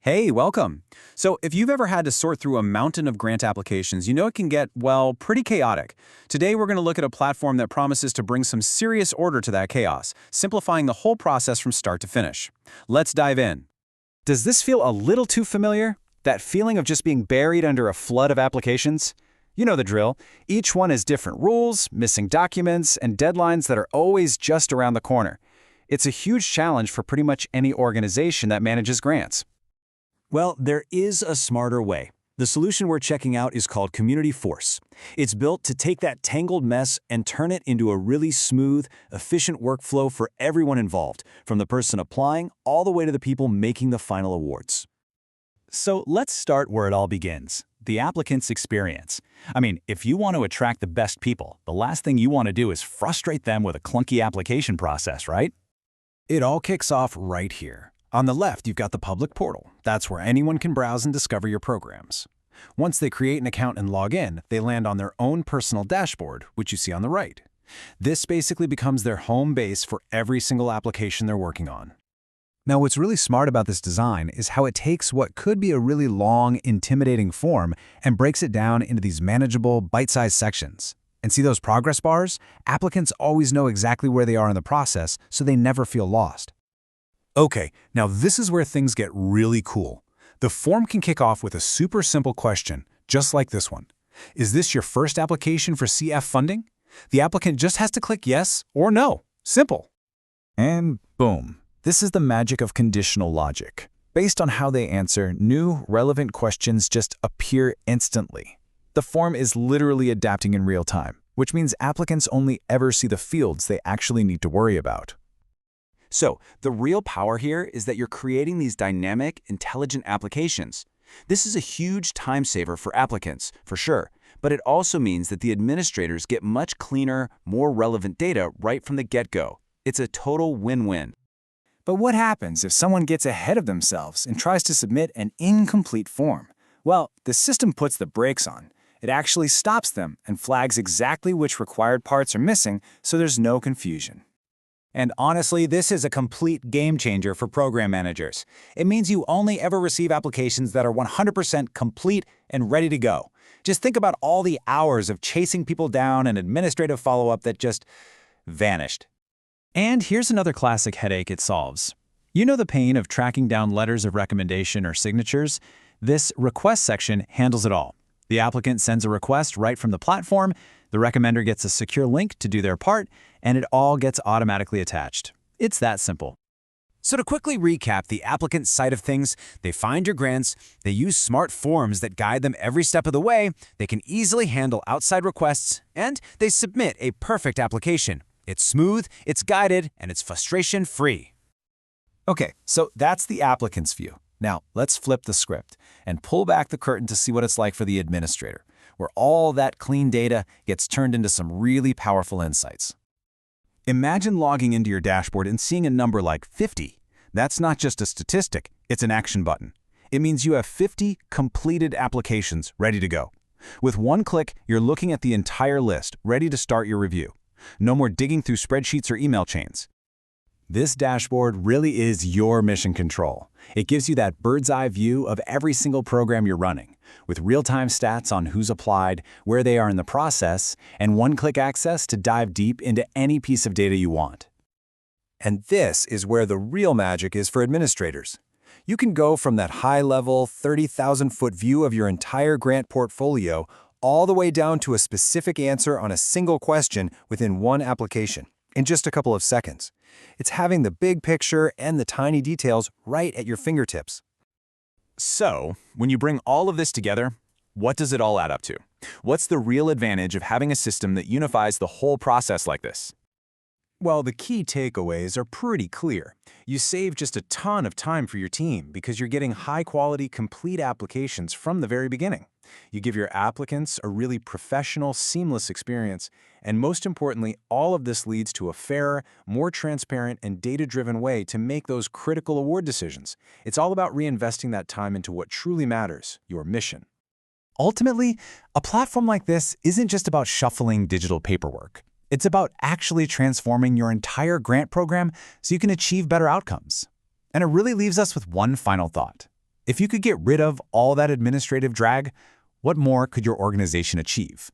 Hey, welcome. So if you've ever had to sort through a mountain of grant applications, you know it can get, well, pretty chaotic. Today we're going to look at a platform that promises to bring some serious order to that chaos, simplifying the whole process from start to finish. Let's dive in. Does this feel a little too familiar? That feeling of just being buried under a flood of applications? You know the drill. Each one has different rules, missing documents, and deadlines that are always just around the corner. It's a huge challenge for pretty much any organization that manages grants. Well, there is a smarter way. The solution we're checking out is called CommunityForce. It's built to take that tangled mess and turn it into a really smooth, efficient workflow for everyone involved, from the person applying all the way to the people making the final awards. So let's start where it all begins, the applicant's experience. I mean, if you want to attract the best people, the last thing you want to do is frustrate them with a clunky application process, right? It all kicks off right here. On the left, you've got the public portal. That's where anyone can browse and discover your programs. Once they create an account and log in, they land on their own personal dashboard, which you see on the right. This basically becomes their home base for every single application they're working on. Now, what's really smart about this design is how it takes what could be a really long, intimidating form and breaks it down into these manageable, bite-sized sections. And see those progress bars? Applicants always know exactly where they are in the process, so they never feel lost. Okay, now this is where things get really cool. The form can kick off with a super simple question, just like this one. Is this your first application for CF funding? The applicant just has to click yes or no. Simple. And boom. This is the magic of conditional logic. Based on how they answer, new, relevant questions just appear instantly. The form is literally adapting in real time, which means applicants only ever see the fields they actually need to worry about. So, the real power here is that you're creating these dynamic, intelligent applications. This is a huge time saver for applicants, for sure, but it also means that the administrators get much cleaner, more relevant data right from the get-go. It's a total win-win. But what happens if someone gets ahead of themselves and tries to submit an incomplete form? Well, the system puts the brakes on. It actually stops them and flags exactly which required parts are missing, so there's no confusion. And honestly, this is a complete game changer for program managers. It means you only ever receive applications that are 100% complete and ready to go. Just think about all the hours of chasing people down and administrative follow-up that just vanished. And here's another classic headache it solves. You know the pain of tracking down letters of recommendation or signatures? This request section handles it all. The applicant sends a request right from the platform, the recommender gets a secure link to do their part, and it all gets automatically attached. It's that simple. So to quickly recap the applicant's side of things, they find your grants, they use smart forms that guide them every step of the way, they can easily handle outside requests, and they submit a perfect application. It's smooth, it's guided, and it's frustration-free. Okay, so that's the applicant's view. Now, let's flip the script and pull back the curtain to see what it's like for the administrator, where all that clean data gets turned into some really powerful insights. Imagine logging into your dashboard and seeing a number like 50. That's not just a statistic, it's an action button. It means you have 50 completed applications ready to go. With one click, you're looking at the entire list, ready to start your review. No more digging through spreadsheets or email chains. This dashboard really is your mission control. It gives you that bird's-eye view of every single program you're running, with real-time stats on who's applied, where they are in the process, and one-click access to dive deep into any piece of data you want. And this is where the real magic is for administrators. You can go from that high-level, 30,000-foot view of your entire grant portfolio all the way down to a specific answer on a single question within one application, in just a couple of seconds. It's having the big picture and the tiny details right at your fingertips. So, when you bring all of this together, what does it all add up to? What's the real advantage of having a system that unifies the whole process like this? Well, the key takeaways are pretty clear. You save just a ton of time for your team because you're getting high-quality, complete applications from the very beginning. You give your applicants a really professional, seamless experience, and most importantly, all of this leads to a fairer, more transparent, and data-driven way to make those critical award decisions. It's all about reinvesting that time into what truly matters, your mission. Ultimately, a platform like this isn't just about shuffling digital paperwork. It's about actually transforming your entire grant program so you can achieve better outcomes. And it really leaves us with one final thought. If you could get rid of all that administrative drag, what more could your organization achieve?